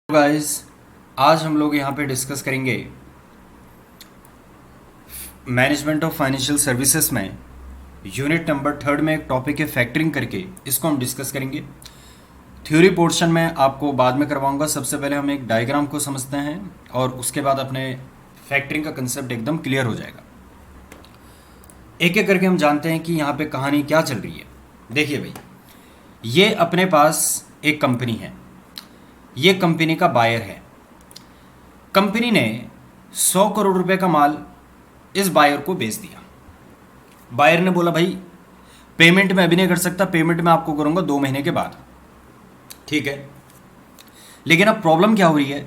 Guys, आज हम लोग यहाँ पे डिस्कस करेंगे मैनेजमेंट ऑफ फाइनेंशियल सर्विसेज में यूनिट नंबर 3 में एक टॉपिक है फैक्टरिंग करके, इसको हम डिस्कस करेंगे। थ्योरी पोर्शन में आपको बाद में करवाऊंगा। सबसे पहले हम एक डायग्राम को समझते हैं और उसके बाद अपने फैक्टरिंग का कंसेप्ट एकदम क्लियर हो जाएगा। एक एक करके हम जानते हैं कि यहाँ पे कहानी क्या चल रही है। देखिए भाई, ये अपने पास एक कंपनी है, ये कंपनी का बायर है। कंपनी ने 100 करोड़ रुपए का माल इस बायर को बेच दिया। बायर ने बोला भाई पेमेंट मैं अभी नहीं कर सकता, पेमेंट मैं आपको करूंगा 2 महीने के बाद। ठीक है, लेकिन अब प्रॉब्लम क्या हो रही है,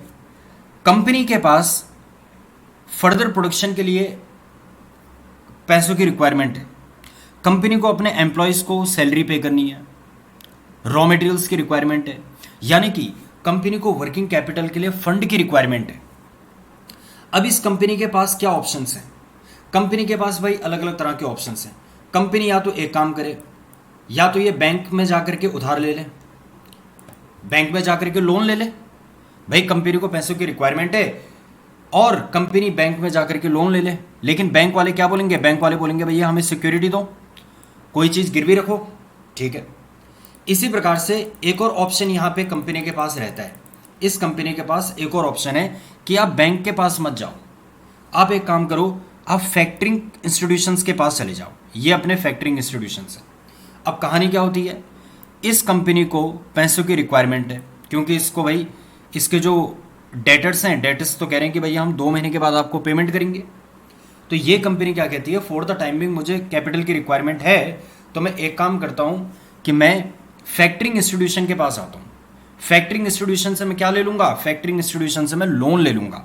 कंपनी के पास फर्दर प्रोडक्शन के लिए पैसों की रिक्वायरमेंट है। कंपनी को अपने एम्प्लॉयज़ को सैलरी पे करनी है, रॉ मटेरियल्स की रिक्वायरमेंट है, यानी कि कंपनी को वर्किंग कैपिटल के लिए फंड की रिक्वायरमेंट है। अब इस कंपनी के पास क्या ऑप्शंस हैं? कंपनी के पास भाई अलग अलग तरह के ऑप्शंस हैं। कंपनी या तो एक काम करे, या तो ये बैंक में जाकर के उधार ले ले, बैंक में जाकर के लोन ले ले। भाई कंपनी को पैसों की रिक्वायरमेंट है और कंपनी बैंक में जाकर के लोन ले ले, लेकिन बैंक वाले क्या बोलेंगे? बैंक वाले बोलेंगे भैया हमें सिक्योरिटी दो, कोई चीज़ गिरवी रखो। ठीक है, इसी प्रकार से एक और ऑप्शन यहाँ पे कंपनी के पास रहता है। इस कंपनी के पास एक और ऑप्शन है कि आप बैंक के पास मत जाओ, आप एक काम करो, आप फैक्टरिंग इंस्टीट्यूशंस के पास चले जाओ। ये अपने फैक्टरिंग इंस्टीट्यूशंस हैं। अब कहानी क्या होती है, इस कंपनी को पैसों की रिक्वायरमेंट है, क्योंकि इसको भाई इसके जो डेटर्स हैं, डेटर्स तो कह रहे हैं कि भैया हम 2 महीने के बाद आपको पेमेंट करेंगे। तो ये कंपनी क्या कहती है, फॉर द टाइमिंग मुझे कैपिटल की रिक्वायरमेंट है, तो मैं एक काम करता हूँ कि मैं फैक्टरिंग इंस्टीट्यूशन के पास आता हूँ। फैक्टरिंग इंस्टीट्यूशन से मैं क्या ले लूँगा? फैक्टरिंग इंस्टीट्यूशन से मैं लोन ले लूँगा।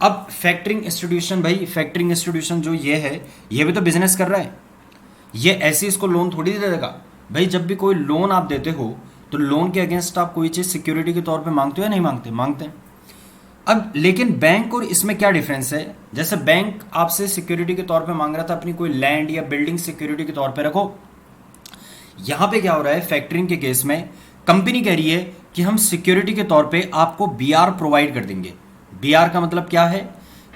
अब फैक्टरिंग इंस्टीट्यूशन, भाई फैक्टरिंग इंस्टीट्यूशन जो ये है, ये भी तो बिजनेस कर रहा है। ये ऐसे इसको लोन थोड़ी दे देगा। भाई जब भी कोई लोन आप देते हो तो लोन के अगेंस्ट आप कोई चीज़ सिक्योरिटी के तौर पे मांगते हो या नहीं मांगते? मांगते हैं। अब लेकिन बैंक और इसमें क्या डिफरेंस है? जैसे बैंक आपसे सिक्योरिटी के तौर पे मांग रहा था अपनी कोई लैंड या बिल्डिंग सिक्योरिटी के तौर पे रखो। यहाँ पे क्या हो रहा है, फैक्टरिंग के केस में कंपनी कह रही है कि हम सिक्योरिटी के तौर पे आपको बीआर प्रोवाइड कर देंगे। बीआर का मतलब क्या है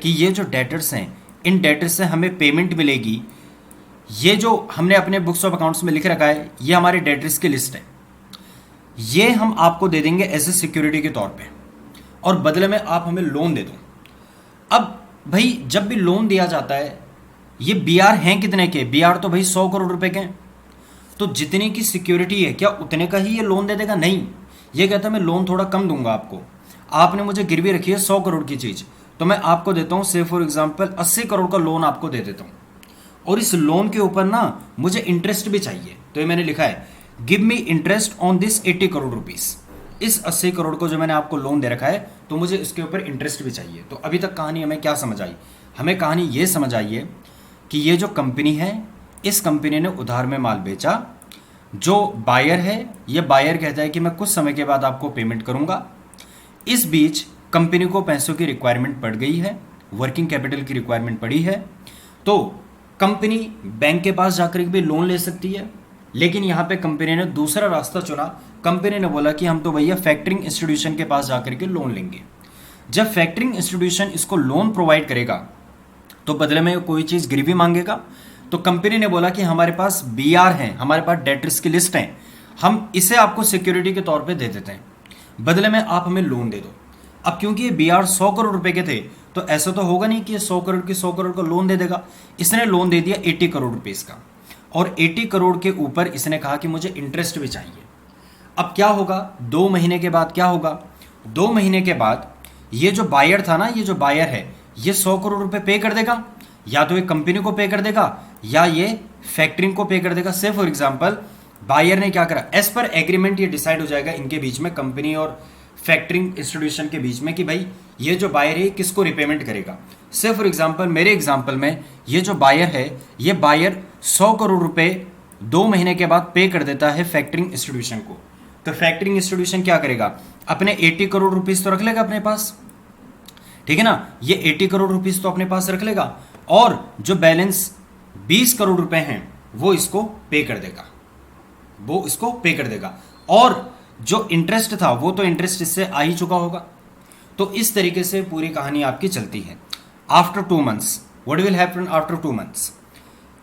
कि ये जो डेटर्स हैं, इन डेटर्स से हमें पेमेंट मिलेगी। ये जो हमने अपने बुक्स ऑफ अकाउंट्स में लिख रखा है, ये हमारे डेटर्स की लिस्ट है, ये हम आपको दे देंगे एज ए सिक्योरिटी के तौर पे, और बदले में आप हमें लोन दे दो। अब भाई जब भी लोन दिया जाता है, ये बीआर हैं कितने के? बीआर तो भाई 100 करोड़ रुपए के हैं। तो जितने की सिक्योरिटी है, क्या उतने का ही ये लोन दे देगा? नहीं, ये कहता है मैं लोन थोड़ा कम दूंगा आपको। आपने मुझे गिरवी रखी है 100 करोड़ की चीज़, तो मैं आपको देता हूँ से फॉर एग्जांपल 80 करोड़ का लोन आपको दे देता हूँ, और इस लोन के ऊपर ना मुझे इंटरेस्ट भी चाहिए। तो ये मैंने लिखा है give me interest on this 80 crore rupees. इस 80 करोड़ को जो मैंने आपको लोन दे रखा है, तो मुझे इसके ऊपर इंटरेस्ट भी चाहिए। तो अभी तक कहानी हमें क्या समझ आई? हमें कहानी ये समझ आई है कि ये जो कंपनी है, इस कंपनी ने उधार में माल बेचा। जो बायर है, ये बायर कहता है कि मैं कुछ समय के बाद आपको पेमेंट करूंगा। इस बीच कंपनी को पैसों की रिक्वायरमेंट पड़ गई है, वर्किंग कैपिटल की रिक्वायरमेंट पड़ी है, तो कंपनी बैंक के पास जाकर भी लोन ले सकती है। लेकिन यहाँ पे कंपनी ने दूसरा रास्ता चुना। कंपनी ने बोला कि हम तो भैया फैक्टरिंग इंस्टीट्यूशन के पास जाकर के लोन लेंगे। जब फैक्टरिंग इंस्टीट्यूशन इसको लोन प्रोवाइड करेगा, तो बदले में कोई चीज़ गिरवी मांगेगा। तो कंपनी ने बोला कि हमारे पास बीआर हैं, हमारे पास डेटर्स की लिस्ट है, हम इसे आपको सिक्योरिटी के तौर पे दे देते हैं, बदले में आप हमें लोन दे दो। अब क्योंकि ये बीआर 100 करोड़ रुपए के थे, तो ऐसा तो होगा नहीं कि ये 100 करोड़ की 100 करोड़ का लोन दे देगा। इसने लोन दे दिया 80 करोड़ रुपीज़ का, और 80 करोड़ के ऊपर इसने कहा कि मुझे इंटरेस्ट भी चाहिए। अब क्या होगा, 2 महीने के बाद क्या होगा? 2 महीने के बाद ये जो बायर था ना, ये जो बायर है, ये 100 करोड़ रुपए पे कर देगा। या तो ये कंपनी को पे कर देगा, या ये फैक्टरिंग को पे कर देगा। से फॉर एग्जांपल बायर ने क्या करा, एज पर एग्रीमेंट ये डिसाइड हो जाएगा इनके बीच में, कंपनी और फैक्टरिंग इंस्टीट्यूशन के बीच में, कि भाई ये जो बायर है किसको रिपेमेंट करेगा। से फॉर एग्जांपल मेरे एग्जांपल में ये जो बायर है, ये बायर 100 करोड़ रुपए 2 महीने के बाद पे कर देता है फैक्टरिंग इंस्टीट्यूशन को। तो फैक्टरिंग इंस्टीट्यूशन क्या करेगा, अपने 80 करोड़ रुपीज़ तो रख लेगा अपने पास, ठीक है ना, ये 80 करोड़ रुपीज़ तो अपने पास रख लेगा, और जो बैलेंस 20 करोड़ रुपए हैं वो इसको पे कर देगा, वो इसको पे कर देगा। और जो इंटरेस्ट था वो तो इंटरेस्ट इससे आ ही चुका होगा। तो इस तरीके से पूरी कहानी आपकी चलती है। After 2 months what will happen after 2 months,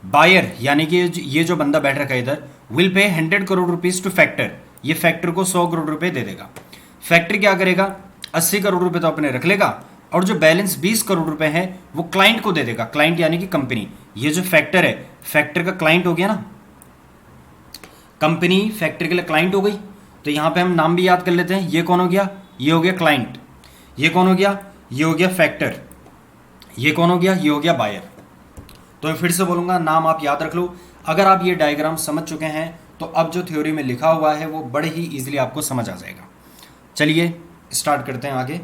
buyer यानी कि ये जो बंदा बैठ रखा है इधर, will pay 100 crore rupees two factor, ये फैक्टर को 100 करोड़ रुपए दे देगा। फैक्टर क्या करेगा, 80 करोड़ रुपए तो अपने रख लेगा और जो बैलेंस 20 करोड़ रुपए है वो क्लाइंट को दे देगा। क्लाइंट यानी कि कंपनी, ये जो फैक्टर है फैक्टर का क्लाइंट हो गया ना, कंपनी फैक्टर के लिए क्लाइंट हो गई। तो यहां पे हम नाम भी याद कर लेते हैं, ये कौन हो गया, ये हो गया क्लाइंट, ये कौन हो गया, ये हो गया फैक्टर, ये कौन हो गया, ये हो गया बायर। तो मैं फिर से बोलूंगा, नाम आप याद रख लो। अगर आप ये डायग्राम समझ चुके हैं तो अब जो थ्योरी में लिखा हुआ है वो बड़े ही इजीली आपको समझ आ जाएगा। चलिए स्टार्ट करते हैं आगे।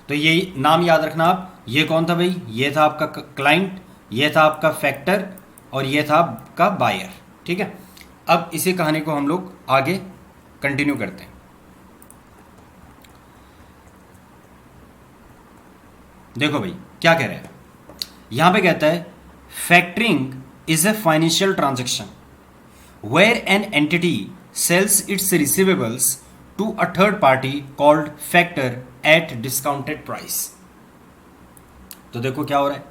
तो ये नाम याद रखना आप, ये कौन था भाई, ये था आपका क्लाइंट, ये था आपका फैक्टर और ये था आपका बायर। ठीक है, अब इसी कहानी को हम लोग आगे कंटिन्यू करते हैं। देखो भाई क्या कह रहे हैं, यहां पे कहता है factoring is a financial transaction where an entity sells its receivables to a third party called factor at discounted price. तो देखो क्या हो रहा है,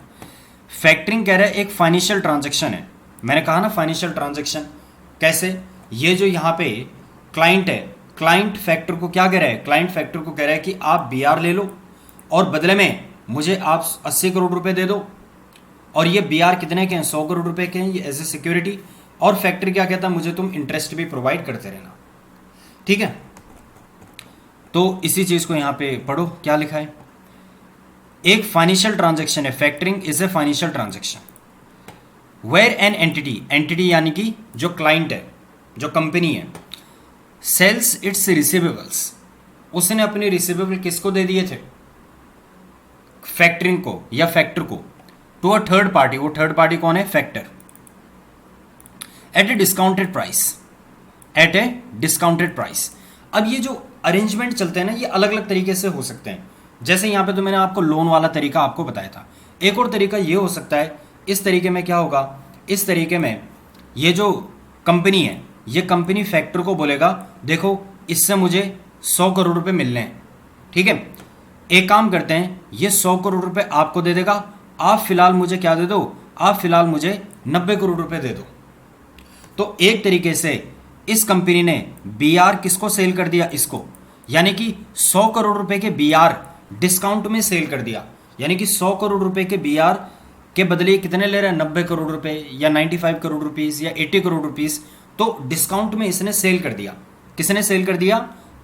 फैक्टरिंग कह रहा है एक फाइनेंशियल ट्रांजेक्शन है। मैंने कहा ना फाइनेंशियल ट्रांजेक्शन कैसे, ये जो यहां पे क्लाइंट है, क्लाइंट फैक्टर को क्या कह रहा है, क्लाइंट फैक्टर को कह रहा है कि आप बीआर ले लो और बदले में मुझे आप 80 करोड़ रुपए दे दो, और ये बीआर कितने के हैं, 100 करोड़ रुपए के हैं, ये एज ए सिक्योरिटी। और फैक्टर क्या कहता है, मुझे तुम इंटरेस्ट भी प्रोवाइड करते रहना। ठीक है, तो इसी चीज को यहां पे पढ़ो क्या लिखा है, एक फाइनेंशियल ट्रांजेक्शन है, factoring is a financial transaction where an entity, entity यानी कि जो क्लाइंट है, जो कंपनी है, सेल्स इट्स रिसीवेबल्स, उसने अपने रिसीवेबल किसको दे दिए थे, फैक्टरिंग को या फैक्टर को, टू अ थर्ड पार्टी, वो थर्ड पार्टी कौन है, फैक्टर, एट ए डिस्काउंटेड प्राइस, एट ए डिस्काउंटेड प्राइस। अब ये जो अरेंजमेंट चलते हैं ना, ये अलग अलग तरीके से हो सकते हैं। जैसे यहां पे तो मैंने आपको लोन वाला तरीका आपको बताया था, एक और तरीका ये हो सकता है, इस तरीके में क्या होगा, इस तरीके में ये जो कंपनी है, ये कंपनी फैक्टर को बोलेगा देखो इससे मुझे 100 करोड़ रुपए मिलने हैं। ठीक है, एक काम करते हैं, ये 100 करोड़ रुपए आपको दे देगा, आप फिलहाल मुझे क्या दे दो, आप फिलहाल मुझे 90 करोड़ रुपए दे दो। तो एक तरीके से इस कंपनी ने बीआर किसको सेल कर दिया, इसको, यानी कि 100 करोड़ रुपए के बीआर डिस्काउंट में सेल कर दिया, यानी कि 100 करोड़ रुपए के बीआर के बदले कितने ले रहे हैं, 90 करोड़ रुपए या 95 करोड़ रुपीस या 80 करोड़ रुपीस, तो डिस्काउंट में इसने सेल कर दिया। किसने सेल कर दिया,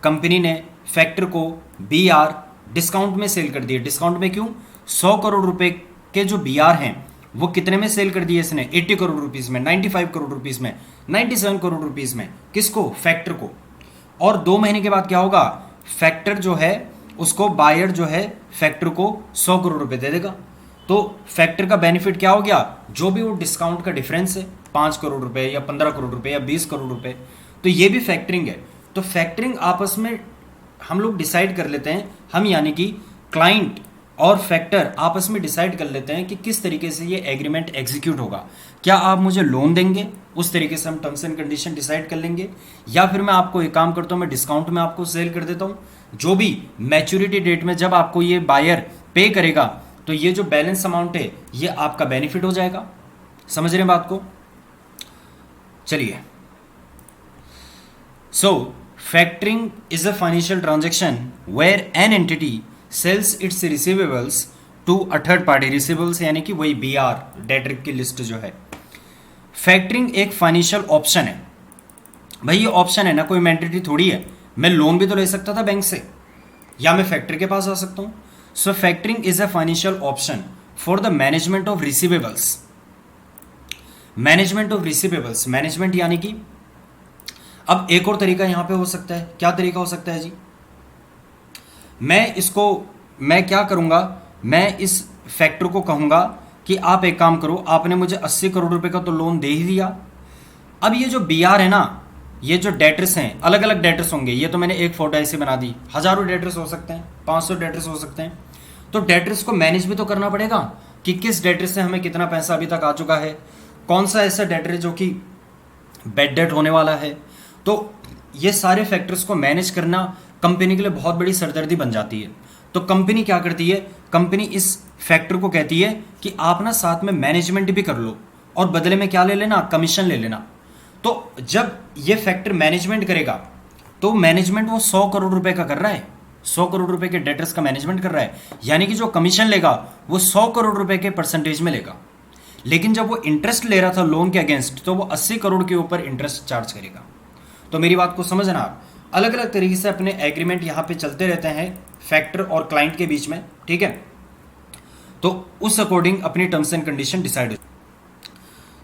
कंपनी ने फैक्टर को बीआर डिस्काउंट में सेल कर दिया। डिस्काउंट में क्यों, 100 करोड़ रुपए के जो बीआर हैं वो कितने में सेल कर दिए इसने, 80 करोड़ रुपीस में, 95 करोड़ रुपीस में, 97 करोड़ रुपीस में, किसको, फैक्टर को। और 2 महीने के बाद क्या होगा, फैक्टर जो है उसको बायर जो है फैक्टर को 100 करोड़ रुपए दे देगा। तो फैक्टर का बेनिफिट क्या हो गया, जो भी वो डिस्काउंट का डिफरेंस है 5 करोड़ रुपए या 15 करोड़ रुपए या 20 करोड़ रुपए, तो ये भी फैक्टरिंग है। तो फैक्टरिंग आपस में हम लोग डिसाइड कर लेते हैं, हम यानी कि क्लाइंट और फैक्टर आपस में डिसाइड कर लेते हैं कि किस तरीके से ये एग्रीमेंट एग्जीक्यूट होगा। क्या आप मुझे लोन देंगे, उस तरीके से हम टर्म्स एंड कंडीशन डिसाइड कर लेंगे, या फिर मैं आपको एक काम करता हूं, मैं डिस्काउंट में आपको सेल कर देता हूं, जो भी मैच्योरिटी डेट में जब आपको ये बायर पे करेगा तो ये जो बैलेंस अमाउंट है ये आपका बेनिफिट हो जाएगा। समझ रहे हैं बात को। चलिए, so factoring is a financial transaction where an entity sells its receivables to a third party, receivables यानी कि वही बीआर, डेटर की लिस्ट जो है। फैक्टरिंग एक फाइनेंशियल ऑप्शन है भाई, ये ऑप्शन है ना, कोई मैंडेटरी थोड़ी है। मैं लोन भी तो ले सकता था बैंक से, या मैं फैक्टर के पास आ सकता हूं। So factoring is a financial option for the management of receivables. Management of receivables, management यानी कि अब एक और तरीका यहां पे हो सकता है। क्या तरीका हो सकता है जी, मैं क्या करूंगा, मैं इस फैक्टर को कहूंगा कि आप एक काम करो, आपने मुझे 80 करोड़ रुपए का तो लोन दे ही दिया। अब ये जो बीआर है ना, ये जो डेटर्स हैं, अलग अलग डेटर्स होंगे। ये तो मैंने एक फोटो ऐसे बना दी, हजारों डेटर्स हो सकते हैं, 500 डेटर्स हो सकते हैं। तो डेटर्स को मैनेज भी तो करना पड़ेगा कि किस डेटर से हमें कितना पैसा अभी तक आ चुका है, कौन सा ऐसा डेटर है जो कि बेड डेट होने वाला है। तो ये सारे फैक्टर्स को मैनेज करना कंपनी के लिए बहुत बड़ी सरदर्दी बन जाती है। तो कंपनी क्या करती है, कंपनी इस फैक्टर को कहती है कि आप ना साथ में मैनेजमेंट भी कर लो और बदले में क्या ले लेना, कमीशन ले लेना। तो जब ये फैक्टर मैनेजमेंट करेगा तो मैनेजमेंट वो 100 करोड़ रुपए का कर रहा है, 100 करोड़ रुपए के डेटर्स का मैनेजमेंट कर रहा है, यानी कि जो कमीशन लेगा वो 100 करोड़ रुपए के परसेंटेज में लेगा। लेकिन जब वो इंटरेस्ट ले रहा था लोन के अगेंस्ट तो वो 80 करोड़ के ऊपर इंटरेस्ट चार्ज करेगा। तो मेरी बात को समझना आप, अलग अलग तरीके से अपने एग्रीमेंट यहाँ पे चलते रहते हैं फैक्टर और क्लाइंट के बीच में, ठीक है। तो उस अकॉर्डिंग अपनी terms and condition decide.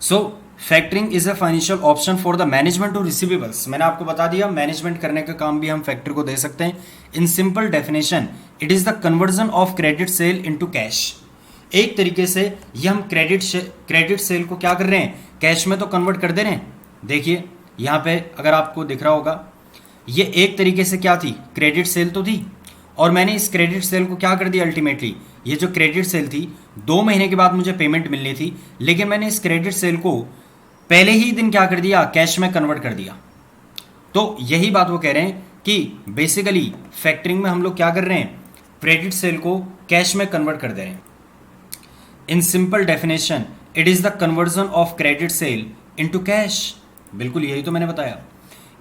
So factoring is a financial option for the management of receivables. मैंने आपको बता दिया मैनेजमेंट करने का काम भी हम फैक्टर को दे सकते हैं। In simple definition it is the conversion of credit sale into cash. एक तरीके से ये हम क्रेडिट सेल को क्या कर रहे हैं, कैश में तो कन्वर्ट कर दे रहे हैं। देखिए यहाँ पे अगर आपको दिख रहा होगा, ये एक तरीके से क्या थी, क्रेडिट सेल तो थी, और मैंने इस क्रेडिट सेल को क्या कर दिया, अल्टीमेटली ये जो क्रेडिट सेल थी 2 महीने के बाद मुझे पेमेंट मिलनी थी, लेकिन मैंने इस क्रेडिट सेल को पहले ही दिन क्या कर दिया, कैश में कन्वर्ट कर दिया। तो यही बात वो कह रहे हैं कि बेसिकली फैक्टरिंग में हम लोग क्या कर रहे हैं, क्रेडिट सेल को कैश में कन्वर्ट कर दे रहे हैं। In simple definition it is the conversion of credit sale into cash. बिल्कुल यही तो मैंने बताया।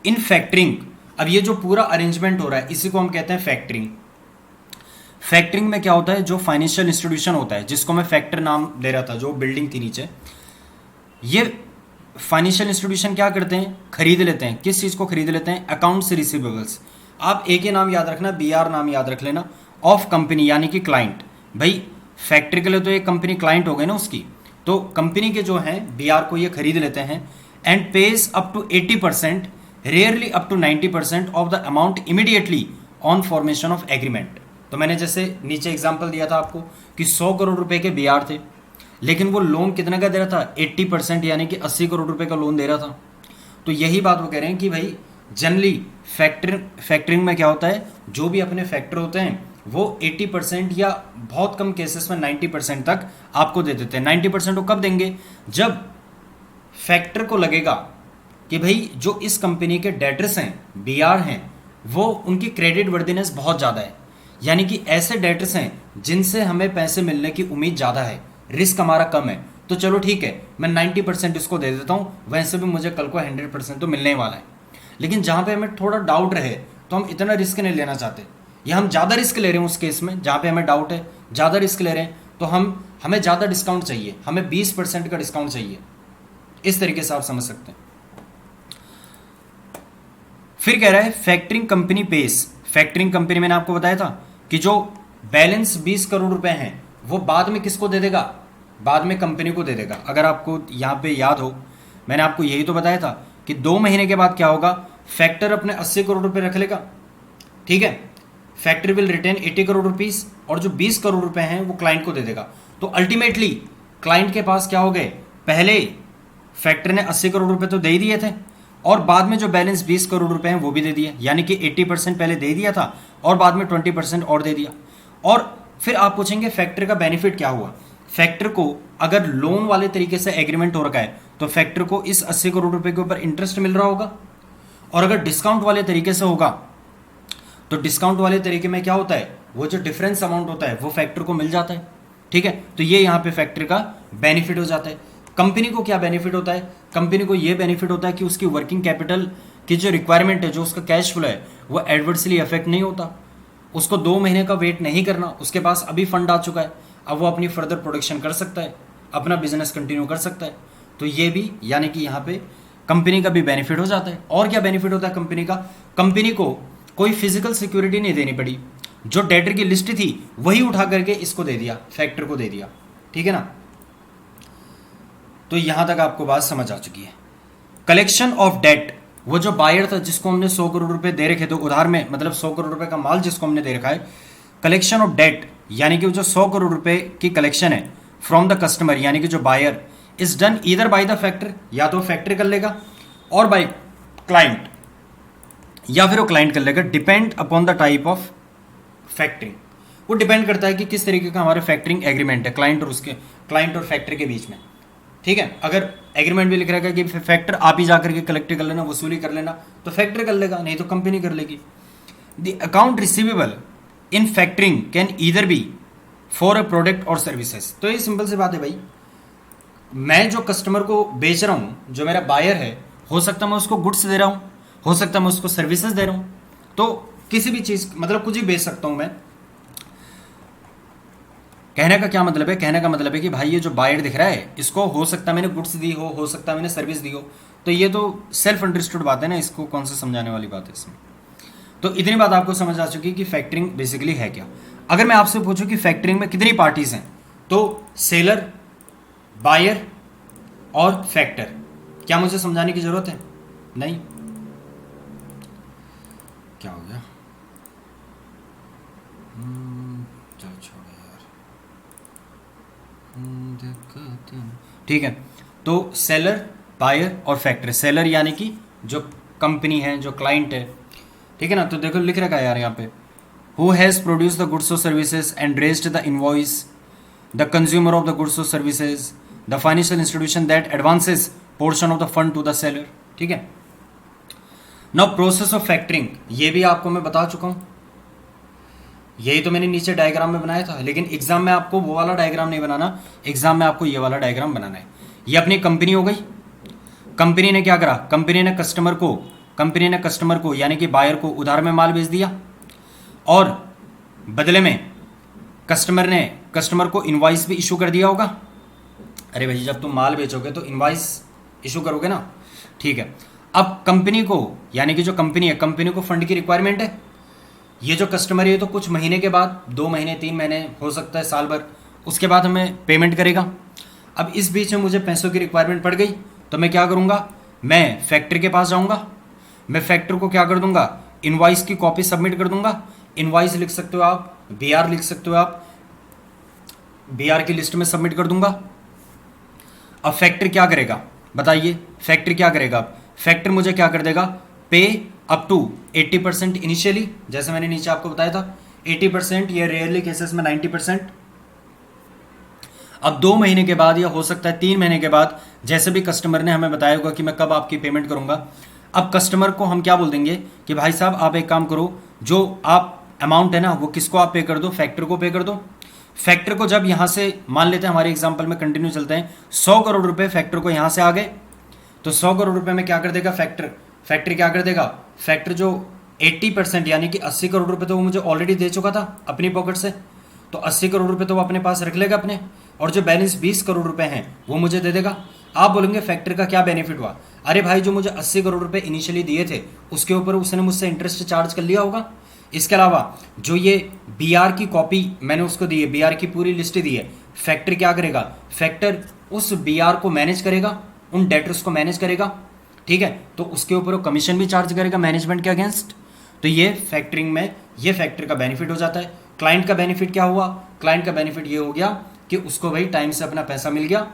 इन फैक्टरिंग, अब ये जो पूरा अरेंजमेंट हो रहा है इसी को हम कहते हैं फैक्टरिंग। फैक्टरिंग में क्या होता है, जो फाइनेंशियल इंस्टीट्यूशन होता है जिसको मैं फैक्टर नाम दे रहा था, जो बिल्डिंग थी नीचे, ये फाइनेंशियल इंस्टीट्यूशन क्या करते हैं, खरीद लेते हैं। किस चीज़ को खरीद लेते हैं, अकाउंट्स रिसीवेबल्स। आप एक ही नाम याद रखना, BR नाम याद रख लेना, ऑफ कंपनी यानी कि क्लाइंट। भाई फैक्ट्री के लिए तो एक कंपनी क्लाइंट हो गई ना उसकी, तो कंपनी के जो हैं BR को ये खरीद लेते हैं and pays up to 80%, rarely up to 90% of the amount immediately on formation of agreement. तो मैंने जैसे नीचे एग्जांपल दिया था आपको कि 100 करोड़ रुपए के BR थे, लेकिन वो लोन कितने का दे रहा था, 80%, यानी कि 80 करोड़ रुपए का लोन दे रहा था। तो यही बात वो कह रहे हैं कि भाई जनरली फैक्टरिंग में क्या होता है, जो भी अपने फैक्टर होते हैं वो 80% या बहुत कम केसेस में 90% तक आपको दे देते हैं। 90% वो कब देंगे, जब फैक्टर को लगेगा कि भाई जो इस कंपनी के डेटर्स हैं, BR हैं, वो उनकी क्रेडिट वर्दीनेस बहुत ज़्यादा है, यानी कि ऐसे डेटर्स हैं जिनसे हमें पैसे मिलने की उम्मीद ज़्यादा है, रिस्क हमारा कम है, तो चलो ठीक है मैं 90% इसको दे देता हूँ, वैसे भी मुझे कल को 100% तो मिलने वाला है। लेकिन जहाँ पे हमें थोड़ा डाउट रहे तो हम इतना रिस्क नहीं लेना चाहते, या हम ज़्यादा रिस्क ले रहे हैं उस केस में जहाँ पे हमें डाउट है, ज़्यादा रिस्क ले रहे हैं, तो हमें ज़्यादा डिस्काउंट चाहिए, हमें 20% का डिस्काउंट चाहिए। इस तरीके से आप समझ सकते हैं। फिर कह रहा है factoring company pays. Factoring company मैंने आपको बताया था कि जो बैलेंस 20 करोड़ रुपए हैं वो बाद में किसको दे देगा, बाद में कंपनी को दे देगा। अगर आपको यहाँ पे याद हो, मैंने आपको यही तो बताया था कि 2 महीने के बाद क्या होगा, फैक्टर अपने 80 करोड़ रुपए रख लेगा, ठीक है, factory will retain 80 crore rupees, और जो 20 करोड़ रुपए हैं वो क्लाइंट को दे देगा। तो अल्टीमेटली क्लाइंट के पास क्या हो गए, पहले फैक्टर ने 80 करोड़ रुपए तो दे ही दिए थे, और बाद में जो बैलेंस 20 करोड़ रुपए हैं वो भी दे दिए, यानी कि 80% पहले दे दिया था और बाद में 20% और दे दिया। और फिर आप पूछेंगे फैक्टर का बेनिफिट क्या हुआ। फैक्टर को अगर लोन वाले तरीके से एग्रीमेंट हो रखा है तो फैक्टर को इस 80 करोड़ रुपए के ऊपर इंटरेस्ट मिल रहा होगा, और अगर डिस्काउंट वाले तरीके से होगा तो डिस्काउंट वाले तरीके में क्या होता है, वो जो डिफरेंस अमाउंट होता है वो फैक्टर को मिल जाता है, ठीक है। तो ये यहाँ पे फैक्टर का बेनिफिट हो जाता है। कंपनी को क्या बेनिफिट होता है, कंपनी को ये बेनिफिट होता है कि उसकी वर्किंग कैपिटल की जो रिक्वायरमेंट है, जो उसका कैश फ्लो है, वो एडवर्सली अफेक्ट नहीं होता। उसको 2 महीने का वेट नहीं करना, उसके पास अभी फंड आ चुका है, अब वो अपनी फर्दर प्रोडक्शन कर सकता है, अपना बिजनेस कंटिन्यू कर सकता है। तो ये भी यानी कि यहाँ पे कंपनी का भी बेनिफिट हो जाता है। और क्या बेनिफिट होता है कंपनी का, कंपनी को कोई फिजिकल सिक्योरिटी नहीं देनी पड़ी, जो डेटर की लिस्ट थी वही उठा करके इसको दे दिया, फैक्टर को दे दिया, ठीक है ना। तो यहां तक आपको बात समझ आ चुकी है। कलेक्शन ऑफ डेट, वो जो बायर था जिसको हमने 100 करोड़ रुपए दे रखे थे उधार में, मतलब 100 करोड़ रुपए का माल जिसको हमने दे रखा है, कलेक्शन ऑफ डेट यानी कि जो 100 करोड़ रुपए की कलेक्शन है फ्रॉम द कस्टमर, यानी कि जो buyer, is done either by the factor, या तो फैक्टर कर लेगा, और बाय क्लाइंट, या फिर वो क्लाइंट कर लेगा, depend upon the type of factoring. वो डिपेंड करता है कि किस तरीके का हमारा फैक्टरिंग एग्रीमेंट है क्लाइंट और फैक्टर के बीच में, ठीक है, अगर एग्रीमेंट भी लिख रखा है कि फैक्टर आप ही जाकर के कलेक्ट कर लेना, वसूली कर लेना, तो फैक्टर कर लेगा, नहीं तो कंपनी कर लेगी। The account receivable in factoring can either be for a product और सर्विसेज। तो ये सिंपल सी बात है भाई, मैं जो कस्टमर को बेच रहा हूँ, जो मेरा बायर है, हो सकता मैं उसको गुड्स दे रहा हूँ, हो सकता मैं उसको सर्विसेज दे रहा हूँ, तो किसी भी चीज़ मतलब कुछ भी बेच सकता हूँ मैं। कहने का क्या मतलब है, कहने का मतलब है कि भाई ये जो बायर दिख रहा है, इसको हो सकता मैंने गुड्स दी हो सकता मैंने सर्विस दी हो, तो ये तो सेल्फ अंडरस्टूड बात है ना, इसको कौन सा समझाने वाली बात है इसमें। तो इतनी बात आपको समझ आ चुकी कि फैक्टरिंग बेसिकली है क्या। अगर मैं आपसे पूछूं कि फैक्टरिंग में कितनी पार्टीज हैं, तो सेलर, बायर और फैक्टर। क्या मुझे समझाने की जरूरत है? नहीं। क्या हो गया? चलो छोड़ो यार। ठीक है, तो सेलर, बायर और फैक्टर। सेलर यानी कि जो कंपनी है, जो क्लाइंट है, ठीक है ना। तो देखो लिख रखा है यार यहाँ पे, who has produce the goods और services and raised the invoice, the consumer of the goods और services, the financial institution that advances portion of the fund to the seller. ठीक है, नाउ प्रोसेस ऑफ फैक्टरिंग, ये भी आपको मैं बता चुका हूँ, यही तो मैंने नीचे डायग्राम में बनाया था, लेकिन एग्जाम में आपको वो वाला डायग्राम नहीं बनाना, एग्जाम में आपको ये वाला डायग्राम बनाना है। ये अपनी कंपनी हो गई, कंपनी ने क्या करा, कंपनी ने कस्टमर को यानी कि बायर को उधार में माल बेच दिया, और बदले में कस्टमर को इनवॉइस भी इशू कर दिया होगा। अरे भाई जब तुम माल बेचोगे तो इनवॉइस इशू करोगे ना, ठीक है। अब कंपनी को यानी कि जो कंपनी है, कंपनी को फंड की रिक्वायरमेंट है। ये जो कस्टमर है तो कुछ महीने के बाद, 2 महीने 3 महीने हो सकता है साल भर, उसके बाद हमें पेमेंट करेगा। अब इस बीच में मुझे पैसों की रिक्वायरमेंट पड़ गई, तो मैं क्या करूँगा, मैं फैक्ट्री के पास जाऊँगा, मैं फैक्ट्री को क्या कर दूंगा, इनवॉइस की कॉपी सबमिट कर दूंगा। इनवॉइस लिख सकते हो आप, बीआर लिख सकते हो आप, बीआर की लिस्ट में सबमिट कर दूंगा। अब फैक्ट्री क्या करेगा बताइए, फैक्ट्री क्या करेगा, फैक्ट्री मुझे क्या कर देगा, पे अप टू 80% इनिशियली, जैसे मैंने नीचे आपको बताया था 80%, या रेयरली केसेस में 90%। अब 2 महीने के बाद या हो सकता है 3 महीने के बाद, जैसे भी कस्टमर ने हमें बताया होगा कि मैं कब आपकी पेमेंट करूंगा, अब कस्टमर को हम क्या बोल देंगे कि भाई साहब आप एक काम करो, जो आप अमाउंट है ना वो किसको आप पे कर दो, फैक्टर को पे कर दो। फैक्टर को जब यहाँ से मान लेते हैं, हमारे एग्जांपल में कंटिन्यू चलते हैं, 100 करोड़ रुपए फैक्टर को यहाँ से आ गए, तो 100 करोड़ रुपए में क्या कर देगा फैक्ट्री क्या कर देगा, फैक्टर जो 80% यानी कि 80 करोड़ रुपए तो वो मुझे ऑलरेडी दे चुका था अपनी पॉकेट से, तो 80 करोड़ रुपए तो वो अपने पास रख लेगा अपने, और जो बैलेंस 20 करोड़ रुपए हैं वो मुझे दे देगा। आप बोलेंगे फैक्टर का क्या बेनिफिट हुआ, अरे भाई जो मुझे 80 करोड़ रुपए इनिशियली दिए थे उसके ऊपर उसने मुझसे इंटरेस्ट चार्ज कर लिया होगा। इसके अलावा जो ये बीआर की कॉपी मैंने उसको दी है, बीआर की पूरी लिस्ट दी है, फैक्टर क्या करेगा, फैक्टर उस बीआर को मैनेज करेगा, उन डेटर्स को मैनेज करेगा, ठीक है, तो उसके ऊपर वो कमीशन भी चार्ज करेगा मैनेजमेंट के अगेंस्ट। तो ये फैक्टरिंग में ये फैक्टर का बेनिफिट हो जाता है। क्लाइंट का बेनिफिट क्या हुआ, क्लाइंट का बेनिफिट ये हो गया कि उसको भाई टाइम से अपना पैसा मिल गया,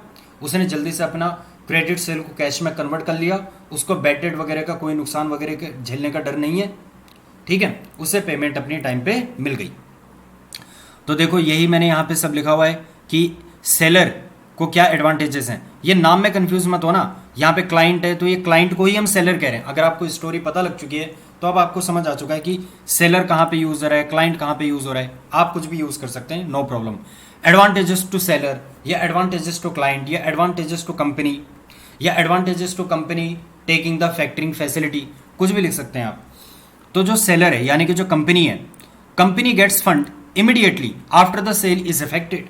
उसने जल्दी से अपना क्रेडिट सेल को कैश में कन्वर्ट कर लिया, उसको बैड डेट वगैरह का कोई नुकसान वगैरह के झेलने का डर नहीं है, ठीक है, उसे पेमेंट अपनी टाइम पे मिल गई। तो देखो यही मैंने यहाँ पे सब लिखा हुआ है कि सेलर को क्या एडवांटेजेस हैं। ये नाम में कंफ्यूज मत होना, यहाँ पे क्लाइंट है तो ये क्लाइंट को ही हम सेलर कह रहे हैं। अगर आपको स्टोरी पता लग चुकी है तो अब आपको समझ आ चुका है कि सेलर कहाँ पे यूज हो रहा है, क्लाइंट कहाँ पे यूज हो रहा है। आप कुछ भी यूज कर सकते हैं, no problem. Advantages to seller या एडवांटेजेस टू क्लाइंट या एडवांटेजेस टू कंपनी या advantages to company taking the factoring facility, कुछ भी लिख सकते हैं आप। तो जो सेलर है यानी कि जो कंपनी है, company gets fund immediately after the sale is effected.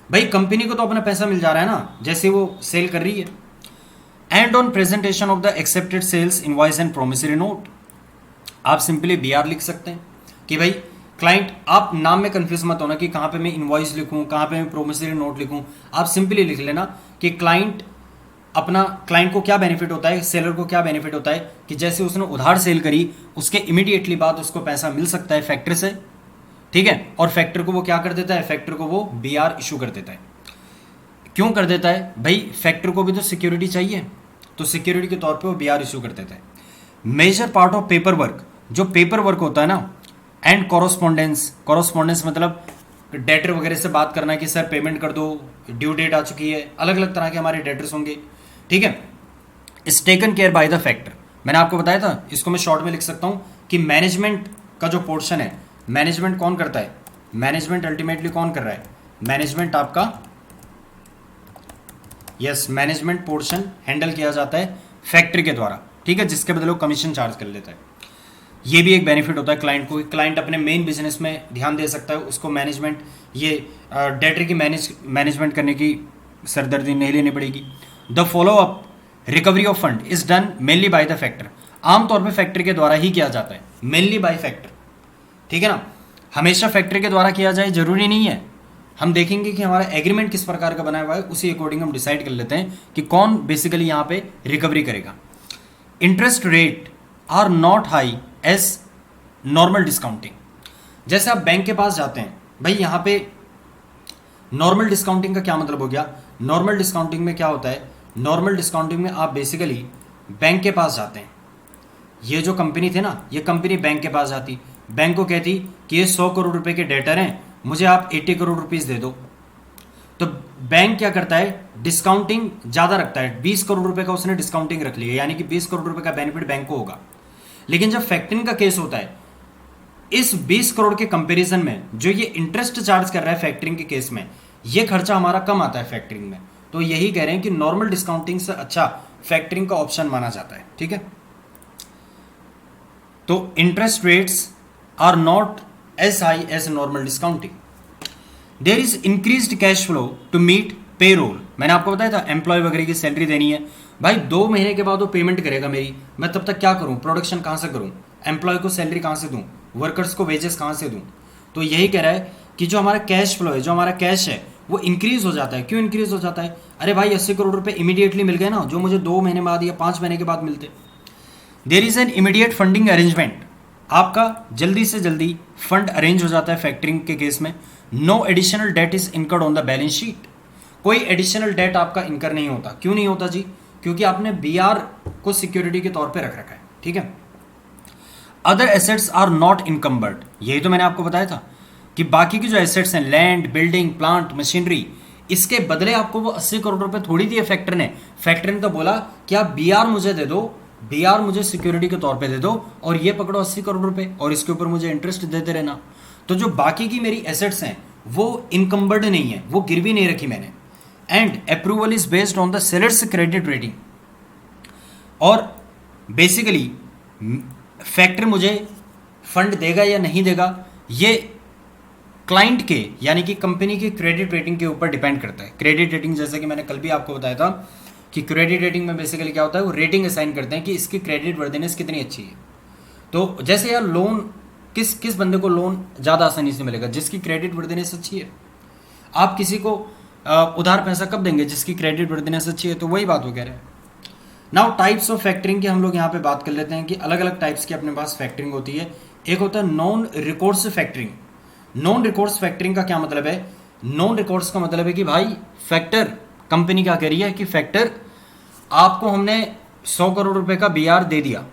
भाई कंपनी को तो अपना पैसा मिल जा रहा है ना जैसे वो सेल कर रही है। And on presentation of the accepted sales invoice and promissory note, आप सिंपली बीआर लिख सकते हैं कि भाई क्लाइंट, आप नाम में कंफ्यूज मत होना कि कहाँ पे मैं इनवॉइस लिखूं, कहाँ पे मैं प्रोमिसरी नोट लिखूं। आप सिंपली लिख लेना कि क्लाइंट को क्या बेनिफिट होता है, सेलर को क्या बेनिफिट होता है कि जैसे उसने उधार सेल करी उसके इमीडिएटली बाद उसको पैसा मिल सकता है फैक्टर से, ठीक है, और फैक्टर को वो क्या कर देता है, फैक्टर को वो बीआर इशू कर देता है। क्यों कर देता है भाई, फैक्टर को भी तो सिक्योरिटी चाहिए, तो सिक्योरिटी के तौर पे वो बीआर इशू कर देता है। Major part of paper work, जो पेपर वर्क होता है ना, एंड कॉरस्पॉन्डेंस मतलब डेटर वगैरह से बात करना कि सर पेमेंट कर दो, ड्यू डेट आ चुकी है, अलग अलग तरह के हमारे डेटर्स होंगे, ठीक है। Is taken care bye the factor, मैंने आपको बताया था, इसको मैं शॉर्ट में लिख सकता हूं कि मैनेजमेंट का जो पोर्शन है, मैनेजमेंट कौन करता है, मैनेजमेंट अल्टीमेटली कौन कर रहा है, मैनेजमेंट आपका, यस, मैनेजमेंट पोर्शन हैंडल किया जाता है फैक्ट्री के द्वारा, ठीक है, जिसके बदले वो कमीशन चार्ज कर लेता है। ये भी एक बेनिफिट होता है क्लाइंट को, क्लाइंट अपने मेन बिजनेस में ध्यान दे सकता है, उसको मैनेजमेंट, ये डेटर की मैनेजमेंट करने की सरदर्दी नहीं लेनी पड़ेगी। The follow up recovery of fund is done mainly by the factor, आमतौर पे फैक्ट्री के द्वारा ही किया जाता है, मेनली बाय फैक्टर, ठीक है ना। हमेशा फैक्ट्री के द्वारा किया जाए जरूरी नहीं है, हम देखेंगे कि हमारा एग्रीमेंट किस प्रकार का बना हुआ है, उसी अकॉर्डिंग हम डिसाइड कर लेते हैं कि कौन बेसिकली यहाँ पे रिकवरी करेगा। Interest rate are not high as normal discounting, जैसे आप बैंक के पास जाते हैं भाई, यहाँ पे नॉर्मल डिस्काउंटिंग का क्या मतलब हो गया, नॉर्मल डिस्काउंटिंग में क्या होता है, नॉर्मल डिस्काउंटिंग में आप बेसिकली बैंक के पास जाते हैं, ये जो कंपनी थे ना, ये कंपनी बैंक के पास जाती, बैंक को कहती कि ये 100 करोड़ रुपए के डेटर हैं, मुझे आप 80 करोड़ रुपीस दे दो, तो बैंक क्या करता है, डिस्काउंटिंग ज़्यादा रखता है, 20 करोड़ रुपए का उसने डिस्काउंटिंग रख लिया, यानी कि 20 करोड़ रुपए का बेनिफिट बैंक को होगा। लेकिन जब फैक्टरिंग का केस होता है, इस 20 करोड़ के कंपैरिजन में जो ये इंटरेस्ट चार्ज कर रहा है फैक्टरिंग के केस में, ये खर्चा हमारा कम आता है फैक्टरिंग में, तो यही कह रहे हैं कि नॉर्मल डिस्काउंटिंग से अच्छा फैक्टरिंग का ऑप्शन माना जाता है, ठीक है। तो interest rates are not as high as normal discounting. There is increased cash flow to meet payroll, मैंने आपको बताया था एम्प्लॉय वगैरह की सैलरी देनी है भाई, 2 महीने के बाद वो पेमेंट करेगा मेरी, मैं तब तक क्या करूं, प्रोडक्शन कहां से करूं, एम्प्लॉय को सैलरी कहां से दूं, वर्कर्स को वेजेस कहां से दूं। तो यही कह रहा है कि जो हमारा कैश फ्लो है, जो हमारा कैश है, वो इंक्रीज हो जाता है। क्यों इंक्रीज हो जाता है, अरे भाई 80 करोड़ रुपए इमीडिएटली मिल गए ना, जो मुझे 2 महीने बाद या 5 महीने के बाद मिलते। There is an immediate funding arrangement, आपका जल्दी से जल्दी फंड अरेंज हो जाता है फैक्टरिंग के केस में। No additional debt is incurred on the balance sheet, कोई एडिशनल डेट आपका इनकर नहीं होता। क्यों नहीं होता जी, क्योंकि आपने बीआर को सिक्योरिटी के तौर पे रख रखा है, ठीक है। Other assets are not encumbered, यही तो मैंने आपको बताया था कि बाकी की जो एसेट्स हैं, लैंड, बिल्डिंग, प्लांट, मशीनरी, इसके बदले आपको वो 80 करोड़ रुपए थोड़ी दिए फैक्टर ने। फैक्टर ने तो बोला कि आप बीआर मुझे दे दो, बीआर मुझे सिक्योरिटी के तौर पे दे दो, और ये पकड़ो 80 करोड़ रुपए, और इसके ऊपर मुझे इंटरेस्ट देते रहना। तो जो बाकी की मेरी एसेट्स हैं वो इनकम्बर्ड नहीं है, वो गिरवी नहीं रखी मैंने। And approval is based on the sellers credit rating, और बेसिकली फैक्टर मुझे फंड देगा या नहीं देगा, ये क्लाइंट के यानी कि कंपनी की क्रेडिट रेटिंग के ऊपर डिपेंड करता है। क्रेडिट रेटिंग, जैसे कि मैंने कल भी आपको बताया था कि क्रेडिट रेटिंग में बेसिकली क्या होता है, वो रेटिंग असाइन करते हैं कि इसकी क्रेडिट वर्दिनेस कितनी अच्छी है। तो जैसे यार लोन, किस बंदे को लोन ज़्यादा आसानी से मिलेगा, जिसकी क्रेडिट वर्दिनेस अच्छी है। आप किसी को उधार पैसा कब देंगे, जिसकी क्रेडिट वर्दिनेस अच्छी है। तो वही बात वो कह रहे हैं। नाउ टाइप्स ऑफ फैक्टरिंग की हम लोग यहाँ पे बात कर लेते हैं कि अलग अलग टाइप्स की अपने पास फैक्टरिंग होती है। एक होता है non recourse factoring. Non recourse factoring का क्या मतलब है, नॉन रिकोर्स का मतलब है कि भाई फैक्टर, कंपनी क्या कह रही है कि फैक्टर आपको हमने 100 करोड़ रुपए का बीआर दे दिया,